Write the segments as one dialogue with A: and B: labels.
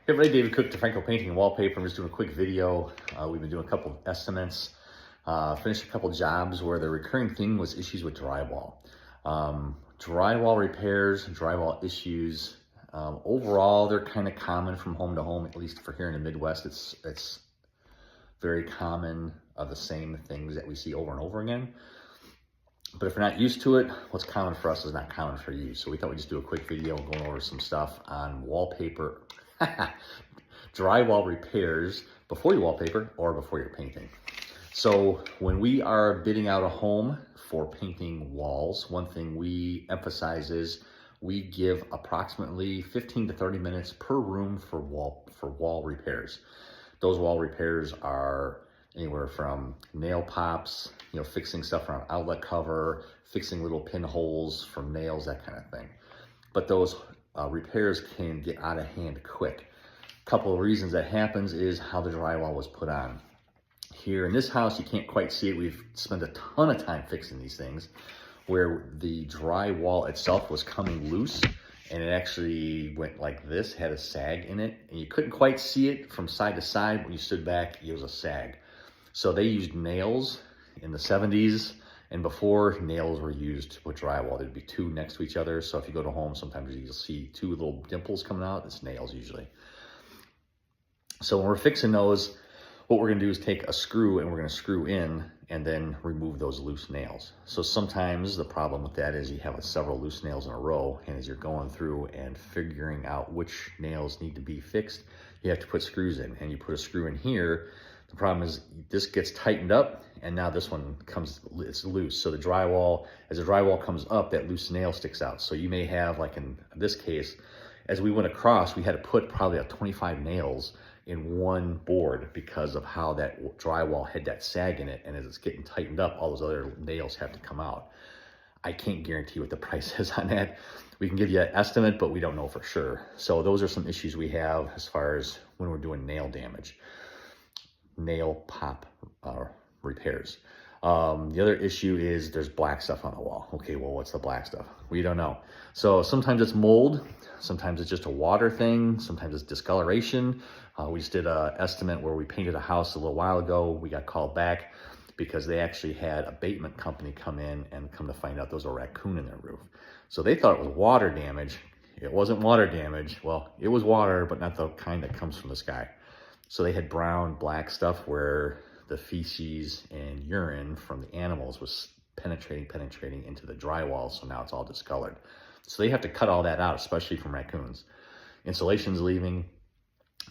A: Hey everybody, David Cook, DeFranco Painting and Wallpaper. I'm just doing a quick video. We've been doing a couple of estimates, finished a couple jobs where the recurring theme was issues with drywall. Drywall repairs, drywall issues, overall they're kind of common from home to home, at least for here in the Midwest. It's very common of the same things that we see over and over again. But if you're not used to it, what's common for us is not common for you. So we thought we'd just do a quick video going over some stuff on wallpaper, drywall repairs before you wallpaper or before you're painting. So when we are bidding out a home for painting walls, one thing we emphasize is we give approximately 15 to 30 minutes per room for wall repairs. Those wall repairs are anywhere from nail pops, fixing stuff around outlet cover, fixing little pinholes from nails, that kind of thing. But those repairs can get out of hand quick. A couple of reasons that happens is how the drywall was put on. Here in this house, you can't quite see it. We've spent a ton of time fixing these things where the drywall itself was coming loose and it actually went like this, had a sag in it, and you couldn't quite see it from side to side. When you stood back, it was a sag. So they used nails in the 70s, and before, nails were used to put drywall. There'd be two next to each other. So if you go to home, sometimes you'll see two little dimples coming out. It's nails usually. So when we're fixing those, what we're gonna do is take a screw and we're gonna screw in and then remove those loose nails. So sometimes the problem with that is you have several loose nails in a row, and as you're going through and figuring out which nails need to be fixed, you have to put screws in, and you put a screw in here. The problem is this gets tightened up, and now this one it's loose. So the drywall, as the drywall comes up, that loose nail sticks out. So you may have, like in this case, as we went across, we had to put probably 25 nails in one board because of how that drywall had that sag in it. And as it's getting tightened up, all those other nails have to come out. I can't guarantee what the price is on that. We can give you an estimate, but we don't know for sure. So those are some issues we have as far as when we're doing nail damage, nail pop repairs. The other issue is there's black stuff on the wall. Okay, well, what's the black stuff? We don't know. So sometimes it's mold, sometimes it's just a water thing, sometimes it's discoloration. We just did an estimate where we painted a house a little while ago. We got called back because they actually had an abatement company come in, and come to find out there was a raccoon in their roof. So they thought it was water damage. It wasn't water damage. Well, it was water, but not the kind that comes from the sky. So they had brown, black stuff where the feces and urine from the animals was penetrating into the drywall. So now it's all discolored. So they have to cut all that out, especially from raccoons. Insulation's leaving,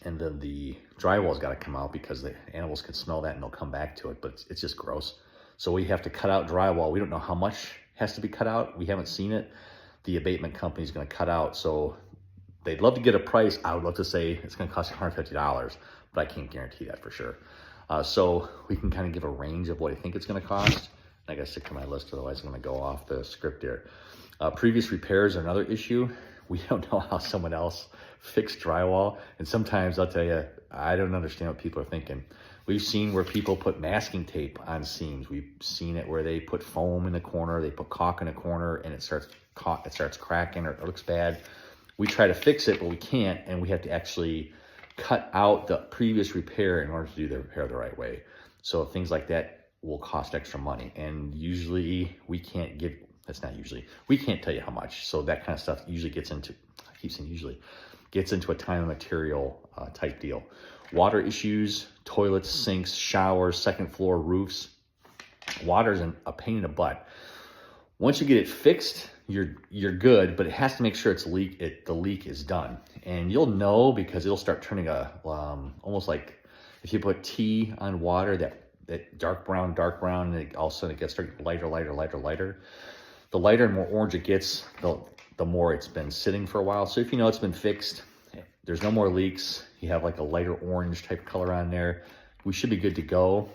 A: and then the drywall's got to come out because the animals can smell that and they'll come back to it, but it's just gross. So we have to cut out drywall. We don't know how much has to be cut out. We haven't seen it. The abatement company's going to cut out. So they'd love to get a price. I would love to say it's going to cost $150, but I can't guarantee that for sure. So we can kind of give a range of what I think it's going to cost. I got to stick to my list, otherwise I'm going to go off the script here. Previous repairs are another issue. We don't know how someone else fixed drywall. And sometimes I'll tell you, I don't understand what people are thinking. We've seen where people put masking tape on seams. We've seen it where they put foam in the corner, they put caulk in a corner, and it starts cracking or it looks bad. We try to fix it, but we can't, and we have to actually cut out the previous repair in order to do the repair the right way. So things like that will cost extra money, and usually we can't give, that's not usually, we can't tell you how much. So that kind of stuff usually gets into, I keep saying usually, gets into a time and material type deal. Water issues, toilets, sinks, showers, second floor roofs. Water's a pain in the butt. Once you get it fixed, you're good, but it has to make sure the leak is done. And you'll know because it'll start turning almost like if you put tea on water, that dark brown, and it, all of a sudden it gets lighter. The lighter and more orange it gets, the more it's been sitting for a while. So if you know it's been fixed, there's no more leaks, you have like a lighter orange type color on there, we should be good to go.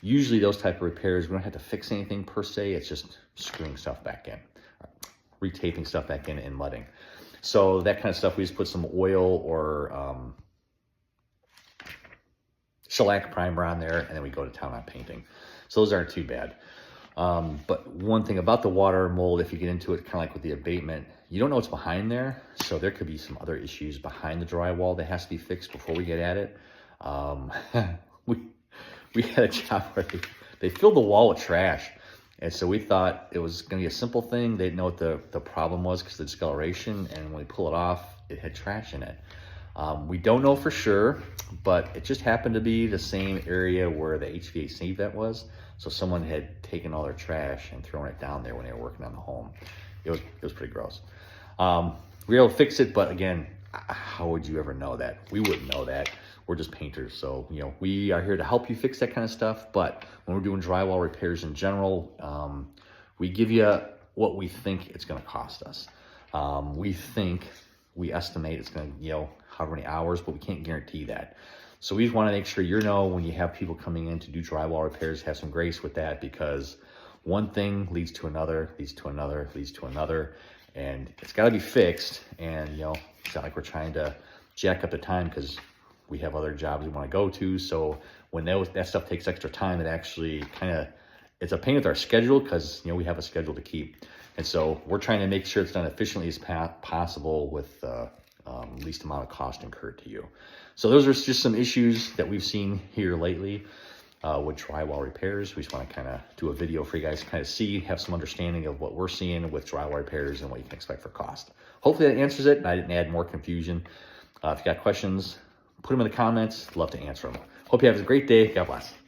A: Usually those type of repairs, we don't have to fix anything per se. It's just screwing stuff back in, retaping stuff back in, and mudding. So that kind of stuff, we just put some oil or shellac primer on there, and then we go to town on painting. So those aren't too bad. But one thing about the water mold, if you get into it, kind of like with the abatement, you don't know what's behind there. So there could be some other issues behind the drywall that has to be fixed before we get at it. We had a job where they filled the wall with trash. And so we thought it was going to be a simple thing. They didn't know what the problem was because of the discoloration. And when we pull it off, it had trash in it. We don't know for sure, but it just happened to be the same area where the HVAC vent was. So someone had taken all their trash and thrown it down there when they were working on the home. It was pretty gross. We were able to fix it, but again, how would you ever know that? We wouldn't know that. We're just painters. So, you know, we are here to help you fix that kind of stuff. But when we're doing drywall repairs in general, we give you what we think it's going to cost us. We estimate it's going to, you know, however many hours, but we can't guarantee that. So we just want to make sure you know when you have people coming in to do drywall repairs, have some grace with that, because one thing leads to another, leads to another, leads to another, and it's got to be fixed. And, you know, it's not like we're trying to jack up the time because we have other jobs we want to go to. So when that stuff takes extra time, it actually it's a pain with our schedule because, you know, we have a schedule to keep. And so we're trying to make sure it's done efficiently as possible with least amount of cost incurred to you. So those are just some issues that we've seen here lately with drywall repairs. We just want to kind of do a video for you guys to kind of see, have some understanding of what we're seeing with drywall repairs and what you can expect for cost. Hopefully that answers it and I didn't add more confusion. If you got questions, put them in the comments. Love to answer them. Hope you have a great day. God bless.